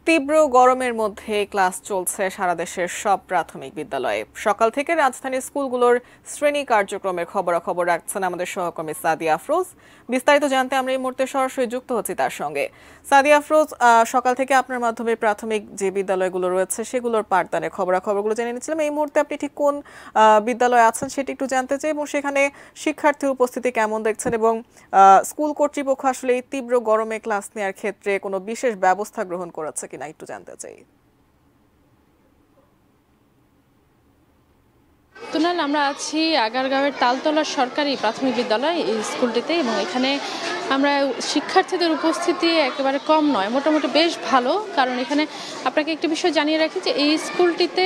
তীব্র গরমের মধ্যে ক্লাস চলছে সারা দেশের সব প্রাথমিক বিদ্যালয়ে। সকাল থেকে রাজধানীর স্কুলগুলোর শ্রেণী কার্যক্রমের খবরাখবর রাখছেন আমাদের সহকর্মী সাদিয়া আফরোজ। বিস্তারিত জানতে আমরা এই মুহূর্তে সরাসরি যুক্ত হচ্ছি তার সঙ্গে। সাদিয়া আফরোজ, সকাল থেকে আপনার মাধ্যমে প্রাথমিক যে বিদ্যালয়গুলো রয়েছে সেগুলোর পাঠদানের খবরাখবরগুলো জেনে নিচ্ছিলাম। এই মুহূর্তে আপনি ঠিক কোন বিদ্যালয়ে আছেন সেটি একটু জানতে চাই, এবং সেখানে শিক্ষার্থীর উপস্থিতি কেমন দেখছেন, এবং স্কুল কর্তৃপক্ষ আসলে এই তীব্র গরমে ক্লাস নেওয়ার ক্ষেত্রে কোনো বিশেষ ব্যবস্থা গ্রহণ করেছে কিনা একটু জানতে চাই। তুনাল, আমরা আছি আগারগাঁওয়ের তালতলা সরকারি প্রাথমিক বিদ্যালয় এই স্কুলটিতে, এবং এখানে আমরা শিক্ষার্থীদের উপস্থিতি একেবারে কম নয়, মোটামুটি বেশ ভালো। কারণ এখানে আপনাকে একটি বিষয় জানিয়ে রাখি যে এই স্কুলটিতে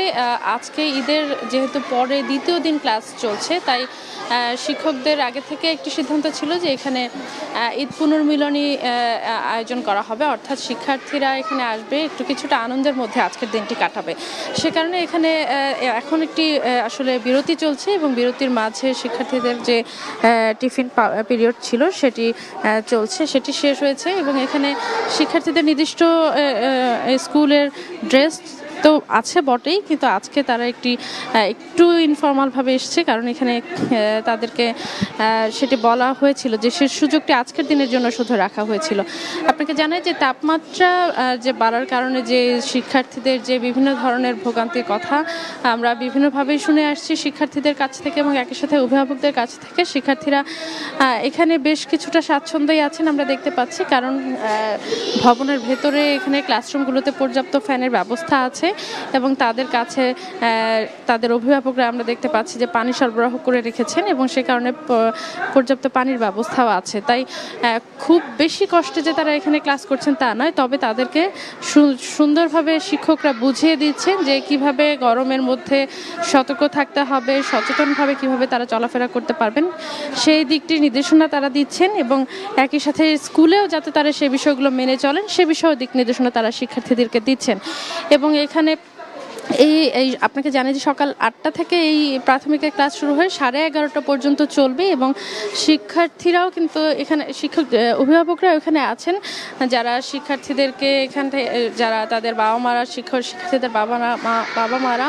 আজকে ঈদের যেহেতু পরে দ্বিতীয় দিন ক্লাস চলছে, তাই শিক্ষকদের আগে থেকে একটি সিদ্ধান্ত ছিল যে এখানে ঈদ পুনর্মিলনী আয়োজন করা হবে, অর্থাৎ শিক্ষার্থীরা এখানে আসবে, একটু কিছুটা আনন্দের মধ্যে আজকের দিনটি কাটাবে। সে কারণে এখানে এখন একটি আসলে বিরতি চলছে, এবং বিরতির মাঝে শিক্ষার্থীদের যে টিফিন পিরিয়ড ছিল সেটি চলছে, সেটি শেষ হয়েছে। এবং এখানে শিক্ষার্থীদের নির্দিষ্ট স্কুলের ড্রেস তো আছে বটেই, কিন্তু আজকে তারা একটু ইনফর্মালভাবে এসছে, কারণ এখানে তাদেরকে সেটি বলা হয়েছিল যে সে সুযোগটি আজকের দিনের জন্য শুধু রাখা হয়েছিল। আপনাকে জানাই যে তাপমাত্রা যে বাড়ার কারণে যে শিক্ষার্থীদের যে বিভিন্ন ধরনের ভোগান্তির কথা আমরা বিভিন্নভাবেই শুনে আসছি শিক্ষার্থীদের কাছ থেকে, এবং একই সাথে অভিভাবকদের কাছ থেকে। শিক্ষার্থীরা এখানে বেশ কিছুটা স্বাচ্ছন্দ্যই আছেন আমরা দেখতে পাচ্ছি, কারণ ভবনের ভেতরে এখানে ক্লাসরুমগুলোতে পর্যাপ্ত ফ্যানের ব্যবস্থা আছে, এবং তাদের কাছে তাদের অভিভাবকরা আমরা দেখতে পাচ্ছি যে পানি সরবরাহ করে রেখেছেন, এবং সে কারণে পর্যাপ্ত পানির ব্যবস্থাও আছে। তাই খুব বেশি কষ্টে যে তারা এখানে ক্লাস করছেন তা নয়, তবে তাদেরকে সুন্দরভাবে শিক্ষকরা বুঝিয়ে দিচ্ছেন যে কিভাবে গরমের মধ্যে সতর্ক থাকতে হবে, সচেতনভাবে কিভাবে তারা চলাফেরা করতে পারবেন সেই দিকটির নির্দেশনা তারা দিচ্ছেন, এবং একই সাথে স্কুলেও যাতে তারা সেই বিষয়গুলো মেনে চলেন সে বিষয়েও দিক নির্দেশনা তারা শিক্ষার্থীদেরকে দিচ্ছেন। এবং এখানে এই আপনাকে জানি যে সকাল 8টা থেকে এই প্রাথমিকের ক্লাস শুরু হয়ে 11:30 পর্যন্ত চলবে, এবং শিক্ষার্থীরাও কিন্তু এখানে অভিভাবকরাও এখানে আছেন, যারা শিক্ষার্থীদেরকে এখান থেকে যারা তাদের বাবা মারা শিক্ষার্থীদের বাবা মারা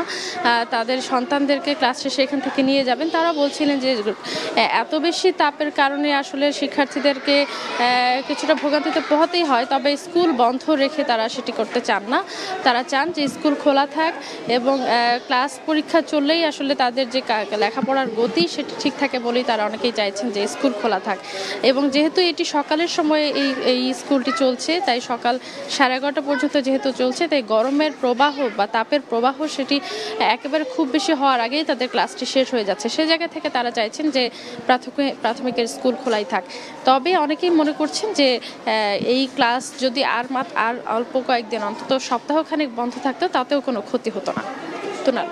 তাদের সন্তানদেরকে ক্লাস শেষে এখান থেকে নিয়ে যাবেন। তারা বলছিলেন যে এত বেশি তাপের কারণে আসলে শিক্ষার্থীদেরকে কিছুটা ভোগান্তিতে পোহাতেই হয়, তবে স্কুল বন্ধ রেখে তারা সেটি করতে চান না। তারা চান যে স্কুল খোলা থাক, এবং ক্লাস পরীক্ষা চললেই আসলে তাদের যে লেখাপড়ার গতি সেটি ঠিক থাকে বলেই তারা অনেকেই চাইছেন যে স্কুল খোলা থাক। এবং যেহেতু এটি সকালের সময় এই স্কুলটি চলছে, তাই সকাল 11:30 পর্যন্ত যেহেতু চলছে, তাই গরমের প্রবাহ বা তাপের প্রবাহ সেটি একেবারে খুব বেশি হওয়ার আগেই তাদের ক্লাসটি শেষ হয়ে যাচ্ছে। সে জায়গা থেকে তারা চাইছেন যে প্রাথমিকের স্কুল খোলাই থাক। তবে অনেকেই মনে করছেন যে এই ক্লাস যদি আর অল্প কয়েকদিন, অন্তত সপ্তাহখানেক বন্ধ থাকতো, তাতেও কোনো ক্ষতি হতো না। তো না।